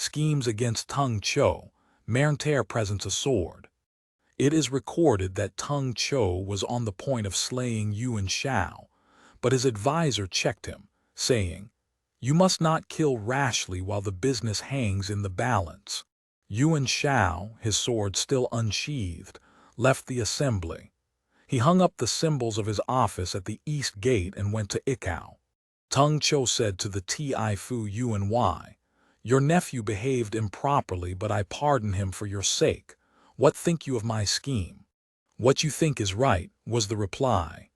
schemes against Tung Chou, Mernter presents a sword. It is recorded that Tung Chou was on the point of slaying Yuan Shao, but his advisor checked him, saying, "You must not kill rashly while the business hangs in the balance." Yuan Shao, his sword still unsheathed, left the assembly. He hung up the symbols of his office at the east gate and went to Ikao. Tung Chou said to the Tifu Yuan, "Your nephew behaved improperly, but I pardon him for your sake. What think you of my scheme?" "What you think is right," was the reply.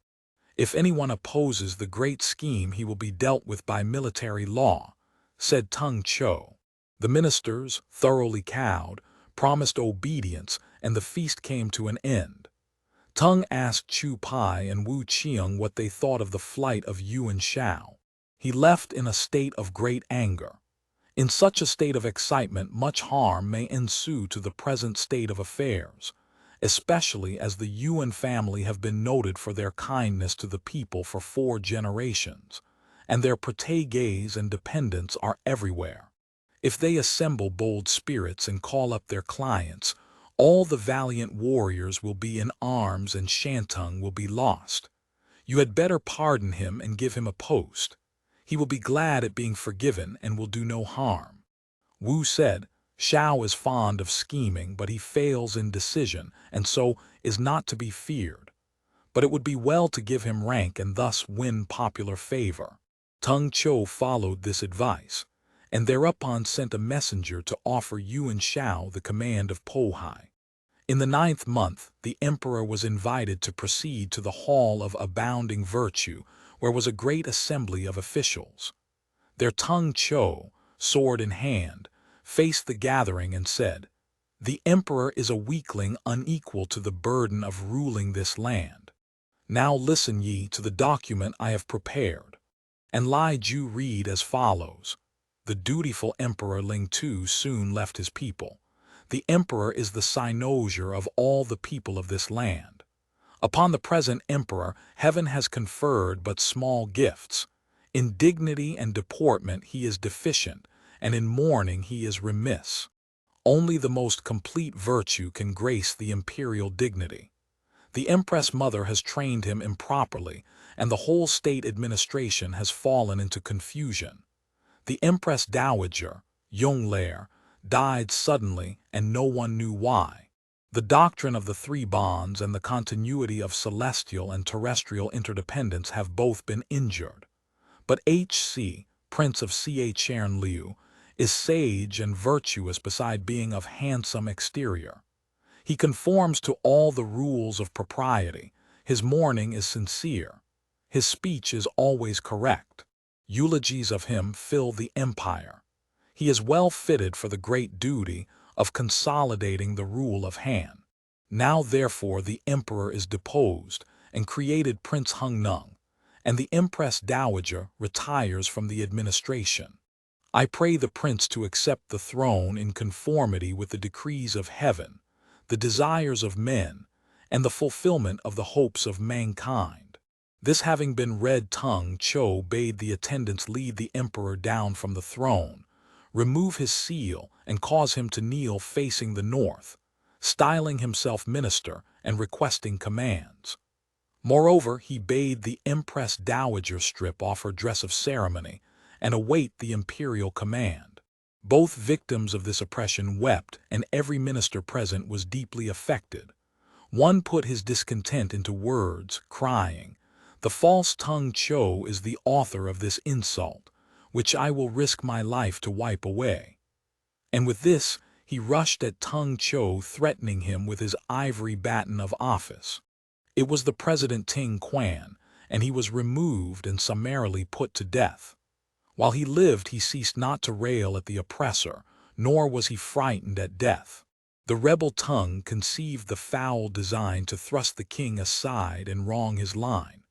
"If anyone opposes the great scheme, he will be dealt with by military law," said Tung Chou. The ministers, thoroughly cowed, promised obedience, and the feast came to an end. Tung asked Chu Pai and Wu Qiang what they thought of the flight of Yuan Shao. He left in a state of great anger. In such a state of excitement, much harm may ensue to the present state of affairs, especially as the Yuan family have been noted for their kindness to the people for 4 generations, and their proteges and dependents are everywhere. If they assemble bold spirits and call up their clients, all the valiant warriors will be in arms and Shantung will be lost. You had better pardon him and give him a post. He will be glad at being forgiven and will do no harm." Wu said, "Shao is fond of scheming, but he fails in decision, and so is not to be feared. But it would be well to give him rank and thus win popular favor." Tung Chou followed this advice, and thereupon sent a messenger to offer Yuan Shao the command of Pohai. In the 9th month, the emperor was invited to proceed to the Hall of Abounding Virtue, where was a great assembly of officials. Their Tung Chou, sword in hand, faced the gathering and said, "The emperor is a weakling unequal to the burden of ruling this land. Now listen ye to the document I have prepared." And Lai Ju read as follows: "The dutiful Emperor Ling Tu soon left his people. The emperor is the cynosure of all the people of this land. Upon the present emperor, heaven has conferred but small gifts. In dignity and deportment he is deficient, and in mourning he is remiss. Only the most complete virtue can grace the imperial dignity. The Empress Mother has trained him improperly, and the whole state administration has fallen into confusion. The Empress Dowager, Yonglare, died suddenly, and no one knew why. The doctrine of the 3 bonds and the continuity of celestial and terrestrial interdependence have both been injured. But H.C., Prince of Chʻên-Liu, is sage and virtuous beside being of handsome exterior. He conforms to all the rules of propriety, his mourning is sincere, his speech is always correct. Eulogies of him fill the empire. He is well fitted for the great duty of consolidating the rule of Han. Now therefore the emperor is deposed and created Prince Hung Nung, and the Empress Dowager retires from the administration. I pray the prince to accept the throne in conformity with the decrees of heaven, the desires of men, and the fulfillment of the hopes of mankind." This having been read, Tung Chou bade the attendants lead the emperor down from the throne, remove his seal, and cause him to kneel facing the north, styling himself minister and requesting commands. Moreover, he bade the Empress Dowager strip off her dress of ceremony and await the imperial command. Both victims of this oppression wept, and every minister present was deeply affected. One put his discontent into words, crying, "The false Tung Chou is the author of this insult, which I will risk my life to wipe away." And with this, he rushed at Tung Chou, threatening him with his ivory baton of office. It was the President Ting Quan, and he was removed and summarily put to death. While he lived, he ceased not to rail at the oppressor, nor was he frightened at death. The rebel Tung conceived the foul design to thrust the king aside and wrong his line.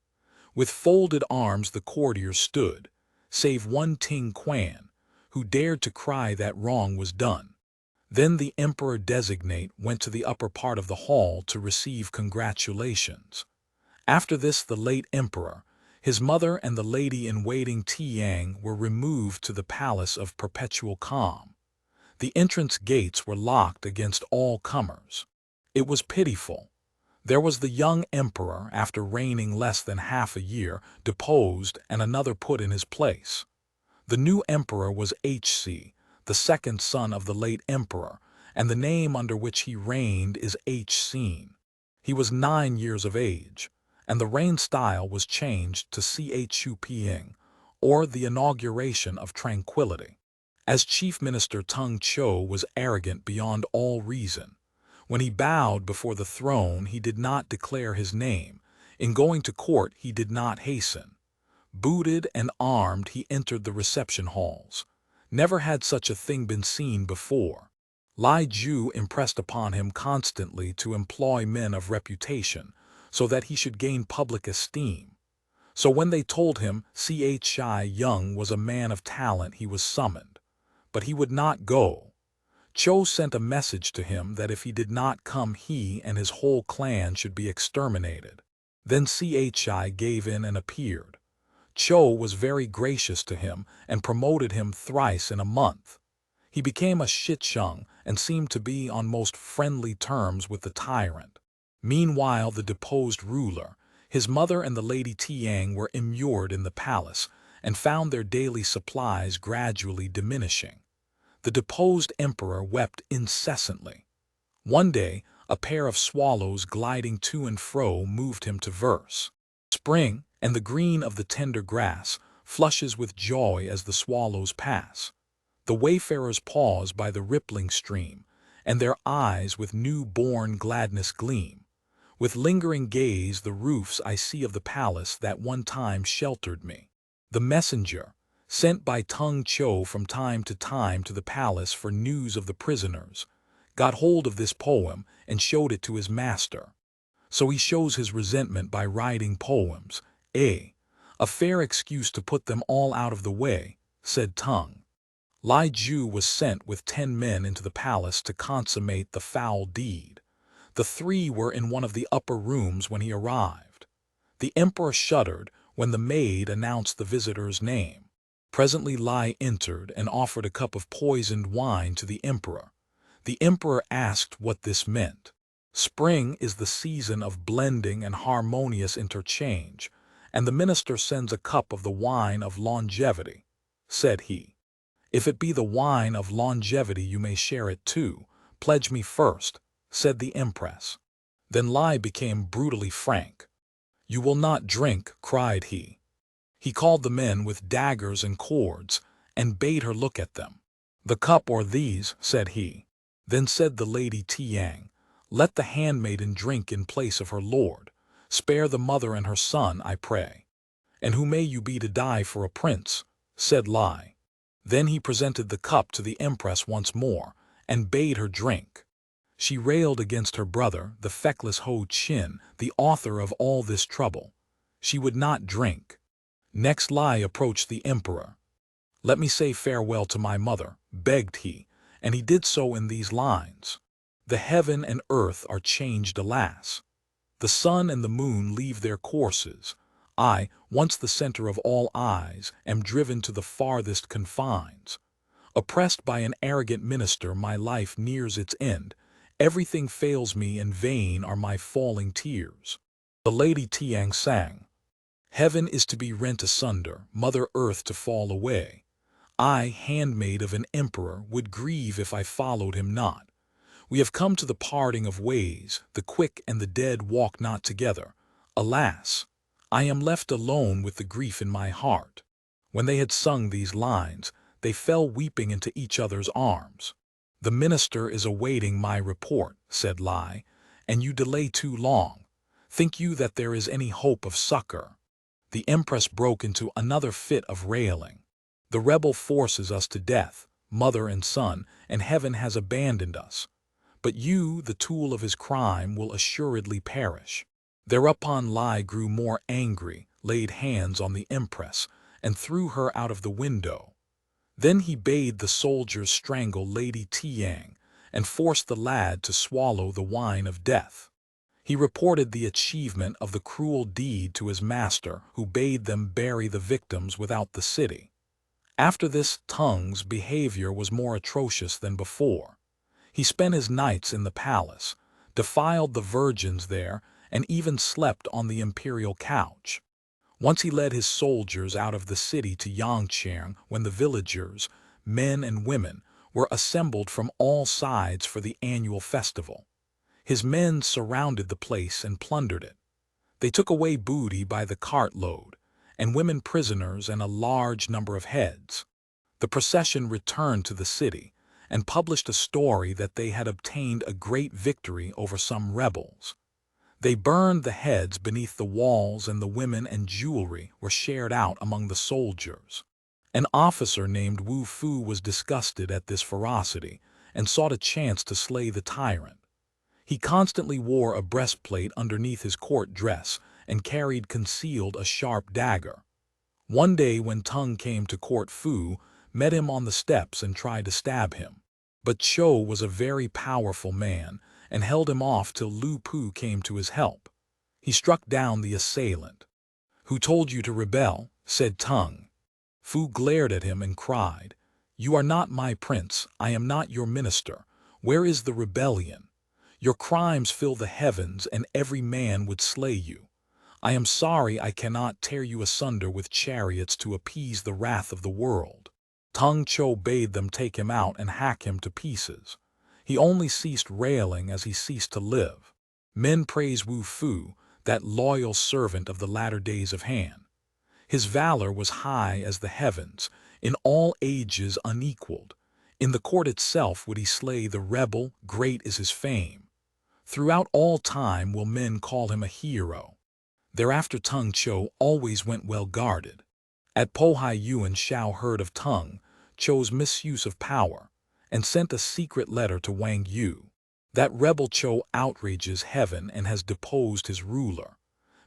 With folded arms the courtiers stood, save one Ting Quan, who dared to cry that wrong was done. Then the emperor-designate went to the upper part of the hall to receive congratulations. After this, the late emperor, his mother, and the lady-in-waiting Tiang were removed to the palace of perpetual calm. The entrance gates were locked against all comers. It was pitiful. There was the young emperor, after reigning less than half a year, deposed and another put in his place. The new emperor was Hc, the second son of the late emperor, and the name under which he reigned is Hcên. He was 9 years of age, and the reign style was changed to Chuping, or the inauguration of tranquility. As chief minister, Tung Chou was arrogant beyond all reason. When he bowed before the throne, he did not declare his name. In going to court, he did not hasten. Booted and armed, he entered the reception halls. Never had such a thing been seen before. Li Ju impressed upon him constantly to employ men of reputation, so that he should gain public esteem. So when they told him Ch'ai-Young was a man of talent, he was summoned. But he would not go. Chou sent a message to him that if he did not come, he and his whole clan should be exterminated. Then Ch'ai gave in and appeared. Chou was very gracious to him and promoted him thrice in a month. He became a Shicheng and seemed to be on most friendly terms with the tyrant. Meanwhile, the deposed ruler, his mother and the Lady Tiang were immured in the palace and found their daily supplies gradually diminishing. The deposed emperor wept incessantly. One day, a pair of swallows gliding to and fro moved him to verse. Spring, and the green of the tender grass, flushes with joy as the swallows pass. The wayfarers pause by the rippling stream, and their eyes with new-born gladness gleam. With lingering gaze the roofs I see of the palace that one time sheltered me. The messenger, sent by Tung Chou from time to the palace for news of the prisoners, got hold of this poem and showed it to his master. So he shows his resentment by writing poems. A fair excuse to put them all out of the way, said Tung. Li Ju was sent with 10 men into the palace to consummate the foul deed. The 3 were in one of the upper rooms when he arrived. The emperor shuddered when the maid announced the visitor's name. Presently Li entered and offered a cup of poisoned wine to the emperor. The emperor asked what this meant. Spring is the season of blending and harmonious interchange, and the minister sends a cup of the wine of longevity, said he. If it be the wine of longevity, you may share it too. Pledge me first, said the empress. Then Li became brutally frank. You will not drink, cried he. He called the men with daggers and cords, and bade her look at them. The cup or these, said he. Then said the Lady Tiang, let the handmaiden drink in place of her lord. Spare the mother and her son, I pray. And who may you be to die for a prince, said Li. Then he presented the cup to the empress once more, and bade her drink. She railed against her brother, the feckless Ho Chin, the author of all this trouble. She would not drink. Next Li approached the emperor. Let me say farewell to my mother, begged he, and he did so in these lines. The heaven and earth are changed, alas. The sun and the moon leave their courses. I, once the center of all eyes, am driven to the farthest confines. Oppressed by an arrogant minister, my life nears its end. Everything fails me, and vain are my falling tears. The Lady Tiang sang. Heaven is to be rent asunder, Mother Earth to fall away. I, handmaid of an emperor, would grieve if I followed him not. We have come to the parting of ways, the quick and the dead walk not together. Alas, I am left alone with the grief in my heart. When they had sung these lines, they fell weeping into each other's arms. The minister is awaiting my report, said Li, and you delay too long. Think you that there is any hope of succor? The empress broke into another fit of railing. The rebel forces us to death, mother and son, and heaven has abandoned us. But you, the tool of his crime, will assuredly perish. Thereupon Li grew more angry, laid hands on the empress, and threw her out of the window. Then he bade the soldiers strangle Lady Tiang, and forced the lad to swallow the wine of death. He reported the achievement of the cruel deed to his master, who bade them bury the victims without the city. After this, Tung's behavior was more atrocious than before. He spent his nights in the palace, defiled the virgins there, and even slept on the imperial couch. Once he led his soldiers out of the city to Yangqiang when the villagers, men and women, were assembled from all sides for the annual festival. His men surrounded the place and plundered it. They took away booty by the cartload, and women prisoners and a large number of heads. The procession returned to the city and published a story that they had obtained a great victory over some rebels. They burned the heads beneath the walls, and the women and jewelry were shared out among the soldiers. An officer named Wu Fu was disgusted at this ferocity and sought a chance to slay the tyrant. He constantly wore a breastplate underneath his court dress and carried concealed a sharp dagger. One day when Tung came to court, Fu met him on the steps and tried to stab him. But Chou was a very powerful man and held him off till Lu Pu came to his help. He struck down the assailant. "Who told you to rebel?" said Tung. Fu glared at him and cried, "You are not my prince, I am not your minister. Where is the rebellion? Your crimes fill the heavens, and every man would slay you. I am sorry I cannot tear you asunder with chariots to appease the wrath of the world." Tung Chou bade them take him out and hack him to pieces. He only ceased railing as he ceased to live. Men praise Wu Fu, that loyal servant of the latter days of Han. His valor was high as the heavens, in all ages unequaled. In the court itself would he slay the rebel, great is his fame. Throughout all time will men call him a hero. Thereafter Tung Chou always went well guarded. At Pohai Yuan Shao heard of Tung Chou's misuse of power and sent a secret letter to Wang Yu. That rebel Chou outrages heaven and has deposed his ruler.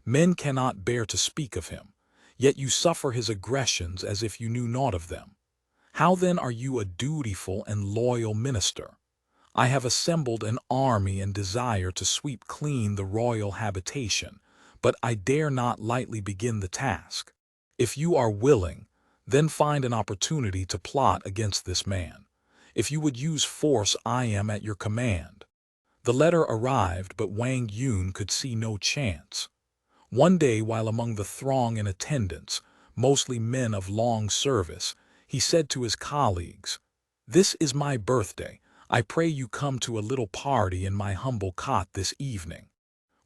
Men cannot bear to speak of him, yet you suffer his aggressions as if you knew naught of them. How then are you a dutiful and loyal minister? I have assembled an army and desire to sweep clean the royal habitation, but I dare not lightly begin the task. If you are willing, then find an opportunity to plot against this man. If you would use force, I am at your command. The letter arrived, but Wang Yun could see no chance. One day, while among the throng in attendance, mostly men of long service, he said to his colleagues, "This is my birthday. I pray you come to a little party in my humble cot this evening."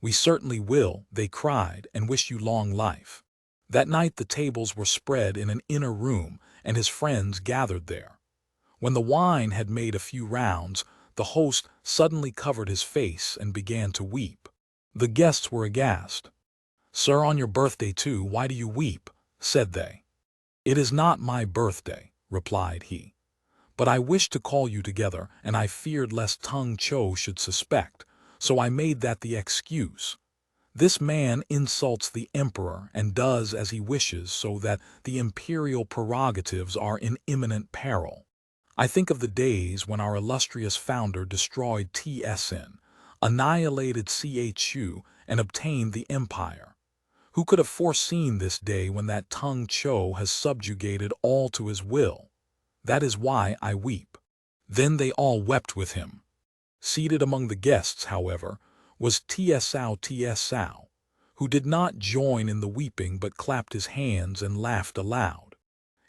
"We certainly will," they cried, "and wish you long life." That night the tables were spread in an inner room, and his friends gathered there. When the wine had made a few rounds, the host suddenly covered his face and began to weep. The guests were aghast. "Sir, on your birthday too, why do you weep?" said they. "It is not my birthday," replied he. "But I wished to call you together, and I feared lest Tung Chou should suspect, so I made that the excuse. This man insults the emperor and does as he wishes, so that the imperial prerogatives are in imminent peril. I think of the days when our illustrious founder destroyed TSN, annihilated Chʻên-Liu, and obtained the empire. Who could have foreseen this day when that Tung Chou has subjugated all to his will? That is why I weep." Then they all wept with him. Seated among the guests, however, was Tsao, who did not join in the weeping but clapped his hands and laughed aloud.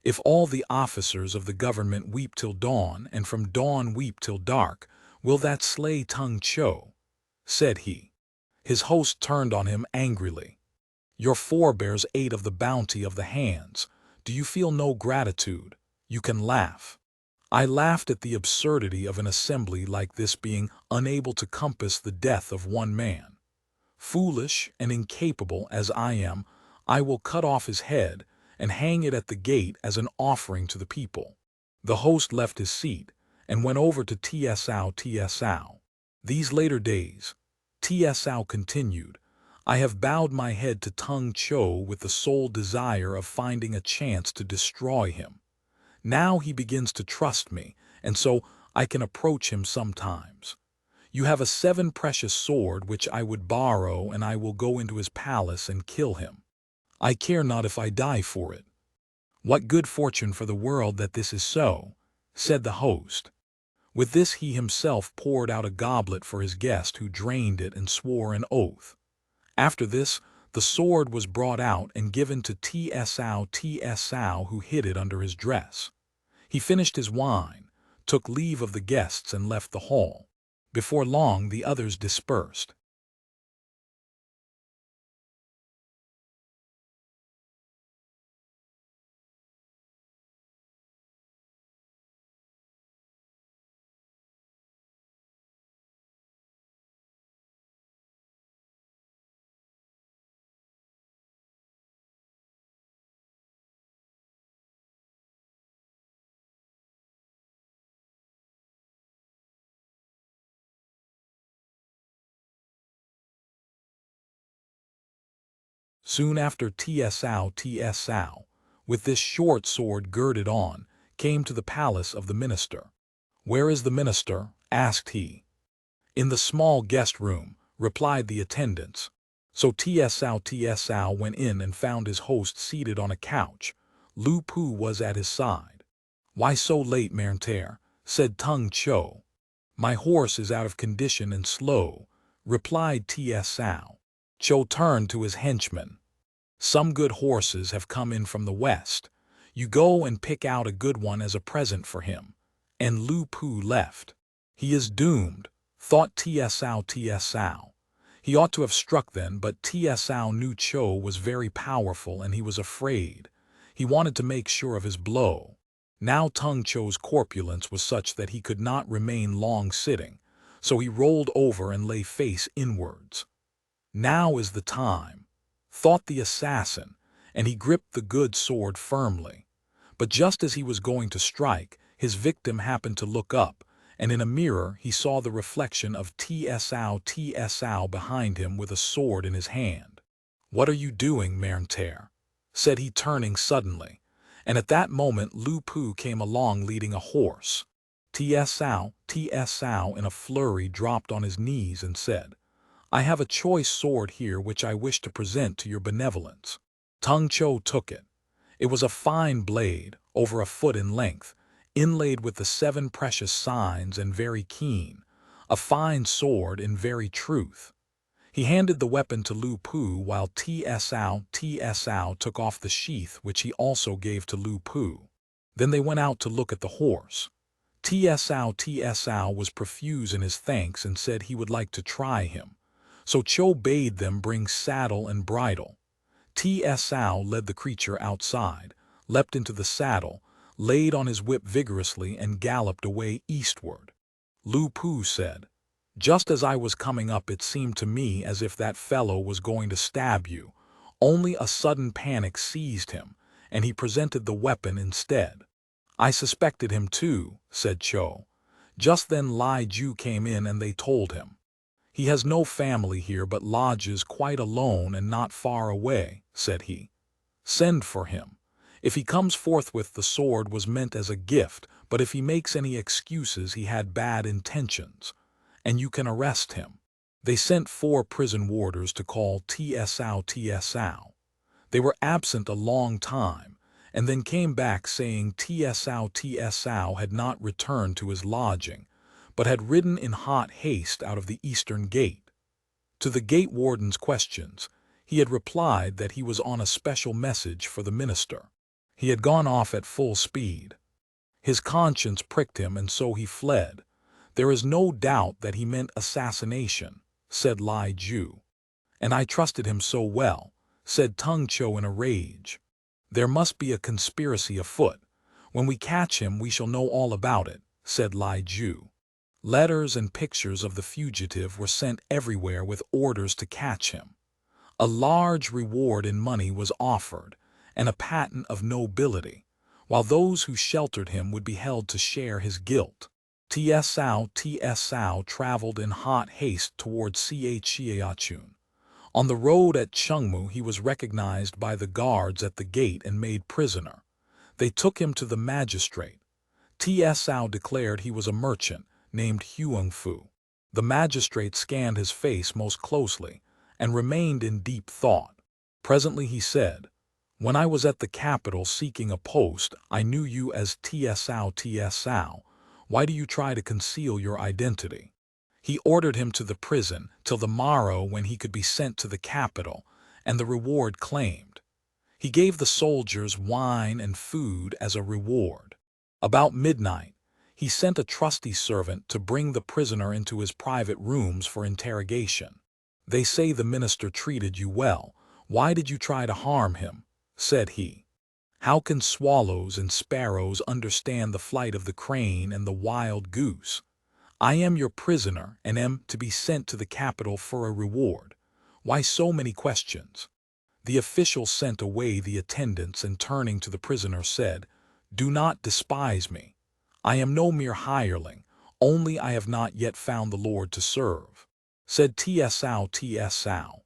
"If all the officers of the government weep till dawn, and from dawn weep till dark, will that slay Tung Chou?" said he. His host turned on him angrily. "Your forebears ate of the bounty of the hands. Do you feel no gratitude? You can laugh." I laughed at the absurdity of an assembly like this being unable to compass the death of one man. Foolish and incapable as I am, I will cut off his head and hang it at the gate as an offering to the people. The host left his seat and went over to Tsao. These later days, Tsao continued, I have bowed my head to Tung Chou with the sole desire of finding a chance to destroy him. Now he begins to trust me, and so I can approach him sometimes. You have a 7 precious sword which I would borrow, and I will go into his palace and kill him. I care not if I die for it. "What good fortune for the world that this is so," said the host. With this he himself poured out a goblet for his guest, who drained it and swore an oath. After this, the sword was brought out and given to Tsao, who hid it under his dress. He finished his wine, took leave of the guests, and left the hall. Before long the others dispersed. Soon after Tsao, with this short sword girded on, came to the palace of the minister. "Where is the minister?" asked he. "In the small guest room," replied the attendants. So Tsao went in and found his host seated on a couch. Lu Pu was at his side. "Why so late, Mernter?" said Tung Cho. "My horse is out of condition and slow," replied Tsao. Cho turned to his henchman. "Some good horses have come in from the west. You go and pick out a good one as a present for him." And Lu Pu left. "He is doomed," thought Tsao. He ought to have struck then, but Tsao knew Cho was very powerful and he was afraid. He wanted to make sure of his blow. Now Tung Cho's corpulence was such that he could not remain long sitting, so he rolled over and lay face inwards. "Now is the time," thought the assassin, and he gripped the good sword firmly. But just as he was going to strike, his victim happened to look up, and in a mirror he saw the reflection of Tsao behind him with a sword in his hand. "What are you doing, Mernter?" said he, turning suddenly. And at that moment Lu Pu came along leading a horse. Tsao in a flurry dropped on his knees and said, "I have a choice sword here which I wish to present to your benevolence." Tung Cho took it. It was a fine blade, over a foot in length, inlaid with the 7 precious signs and very keen, a fine sword in very truth. He handed the weapon to Lu Pu while Tsao took off the sheath, which he also gave to Lu Pu. Then they went out to look at the horse. Tsao was profuse in his thanks and said he would like to try him. So Cho bade them bring saddle and bridle. Tsao led the creature outside, leapt into the saddle, laid on his whip vigorously, and galloped away eastward. Lu Pu said, "Just as I was coming up it seemed to me as if that fellow was going to stab you, only a sudden panic seized him, and he presented the weapon instead." "I suspected him too," said Cho. Just then Lai Ju came in and they told him. "He has no family here but lodges quite alone and not far away," said he. "Send for him. If he comes forthwith the sword was meant as a gift, but if he makes any excuses he had bad intentions, and you can arrest him." They sent 4 prison warders to call Tsao. They were absent a long time, and then came back saying Tsao had not returned to his lodging, but had ridden in hot haste out of the eastern gate. To the gate warden's questions, he had replied that he was on a special message for the minister. He had gone off at full speed. His conscience pricked him, and so he fled. "There is no doubt that he meant assassination," said Lai Ju. "And I trusted him so well," said Tung Cho in a rage. "There must be a conspiracy afoot. When we catch him we shall know all about it," said Lai Ju. Letters and pictures of the fugitive were sent everywhere with orders to catch him. A large reward in money was offered, and a patent of nobility, while those who sheltered him would be held to share his guilt. Tsao traveled in hot haste toward Chʻên-Liu. On the road at Chengmu he was recognized by the guards at the gate and made prisoner. They took him to the magistrate. Tsao declared he was a merchant named Huangfu. The magistrate scanned his face most closely and remained in deep thought. Presently he said, When I was at the capital seeking a post, I knew you as Tsao. Why do you try to conceal your identity? He ordered him to the prison till the morrow when he could be sent to the capital, and the reward claimed. He gave the soldiers wine and food as a reward. About midnight, he sent a trusty servant to bring the prisoner into his private rooms for interrogation. They say the minister treated you well. Why did you try to harm him? Said he. How can swallows and sparrows understand the flight of the crane and the wild goose? I am your prisoner and am to be sent to the capital for a reward. Why so many questions? The official sent away the attendants and turning to the prisoner said, Do not despise me. I am no mere hireling, only I have not yet found the Lord to serve. Said Tsao.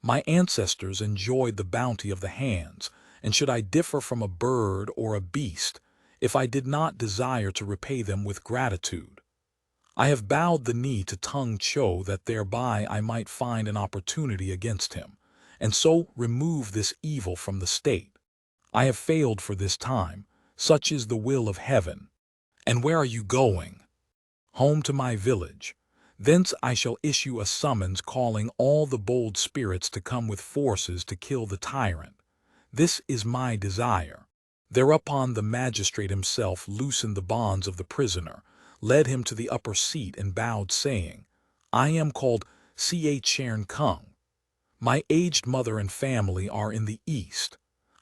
My ancestors enjoyed the bounty of the hands, and should I differ from a bird or a beast, if I did not desire to repay them with gratitude? I have bowed the knee to Tung Cho that thereby I might find an opportunity against him, and so remove this evil from the state. I have failed for this time, such is the will of heaven. And where are you going? Home to my village. Thence I shall issue a summons calling all the bold spirits to come with forces to kill the tyrant. This is my desire. Thereupon the magistrate himself loosened the bonds of the prisoner, led him to the upper seat and bowed, saying, I am called Chʻên-Liu. My aged mother and family are in the East.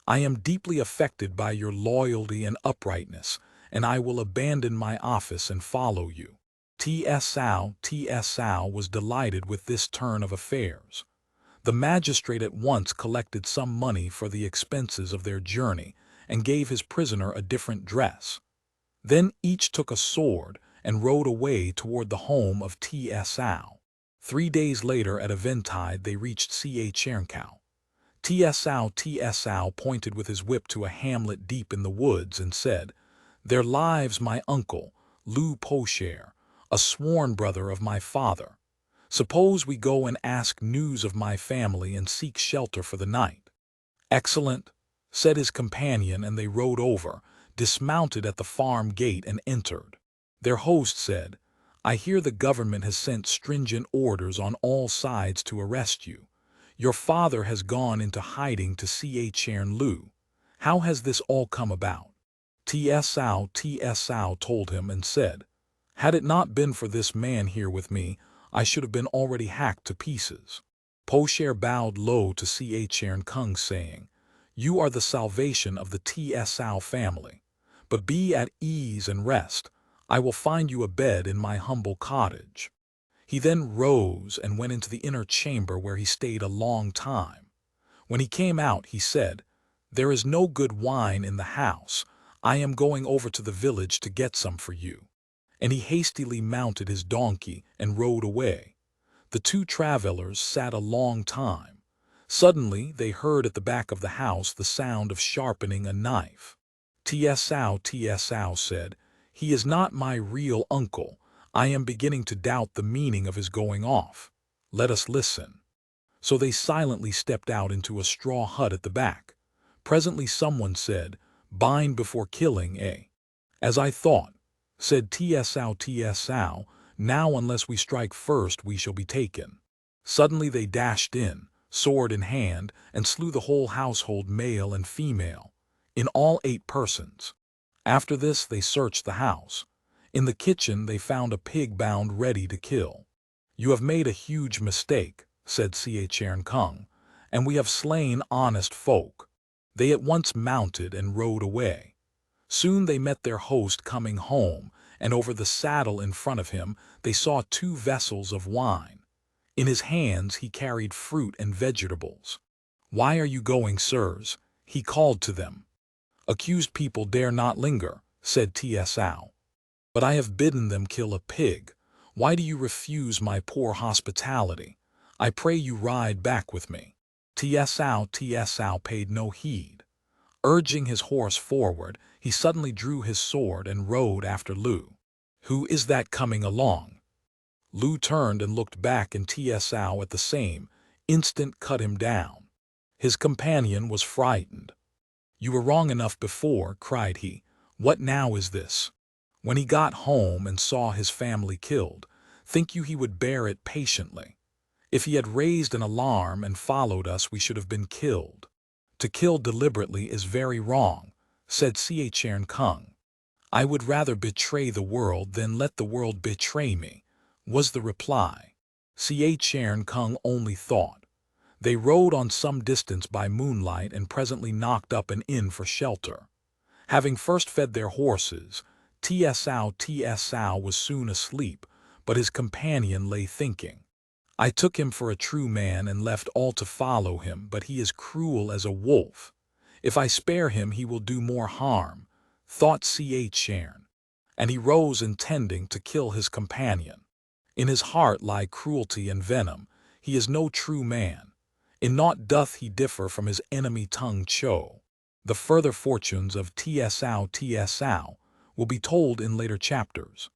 I am deeply affected by your loyalty and uprightness, and I will abandon my office and follow you. Tsao was delighted with this turn of affairs. The magistrate at once collected some money for the expenses of their journey and gave his prisoner a different dress. Then each took a sword and rode away toward the home of Tsao. 3 days later at eventide they reached Chʻên-Liu. Tsao pointed with his whip to a hamlet deep in the woods and said, There lives my uncle, Luo Guanzhong, a sworn brother of my father. Suppose we go and ask news of my family and seek shelter for the night. Excellent, said his companion, and they rode over, dismounted at the farm gate and entered. Their host said, I hear the government has sent stringent orders on all sides to arrest you. Your father has gone into hiding to Chʻên-Liu. How has this all come about? Tsao told him and said, Had it not been for this man here with me, I should have been already hacked to pieces. Posher bowed low to Chʻên-Liu, saying, You are the salvation of the Tsao family. But be at ease and rest. I will find you a bed in my humble cottage. He then rose and went into the inner chamber where he stayed a long time. When he came out, he said, There is no good wine in the house. I am going over to the village to get some for you. And he hastily mounted his donkey and rode away. The two travelers sat a long time. Suddenly they heard at the back of the house the sound of sharpening a knife. Tsao said, He is not my real uncle. I am beginning to doubt the meaning of his going off. Let us listen. So they silently stepped out into a straw hut at the back. Presently someone said, Bind before killing, eh? As I thought, said Tsao, now unless we strike first we shall be taken. Suddenly they dashed in, sword in hand, and slew the whole household, male and female, in all 8 persons. After this they searched the house. In the kitchen they found a pig bound ready to kill. You have made a huge mistake, said Chʻên-Liu, and we have slain honest folk. They at once mounted and rode away. Soon they met their host coming home, and over the saddle in front of him they saw 2 vessels of wine. In his hands he carried fruit and vegetables. Why are you going, sirs? He called to them. Accused people dare not linger, said Tsao. But I have bidden them kill a pig. Why do you refuse my poor hospitality? I pray you ride back with me. Tsao paid no heed. Urging his horse forward, he suddenly drew his sword and rode after Lu. Who is that coming along? Lu turned and looked back, and Tsao at the same instant cut him down. His companion was frightened. "You were wrong enough before," cried he. "What now is this?" When he got home and saw his family killed, think you he would bear it patiently? If he had raised an alarm and followed us, we should have been killed. To kill deliberately is very wrong, said Chʻên-Liu. "I would rather betray the world than let the world betray me," was the reply. Chʻên-Liu only thought. They rode on some distance by moonlight and presently knocked up an inn for shelter. Having first fed their horses, Tsao was soon asleep, but his companion lay thinking. "I took him for a true man and left all to follow him, but he is cruel as a wolf. If I spare him he will do more harm," thought Chʻên, and he rose intending to kill his companion. In his heart lie cruelty and venom. He is no true man. In naught doth he differ from his enemy Tung Chou. The further fortunes of Tsao will be told in later chapters.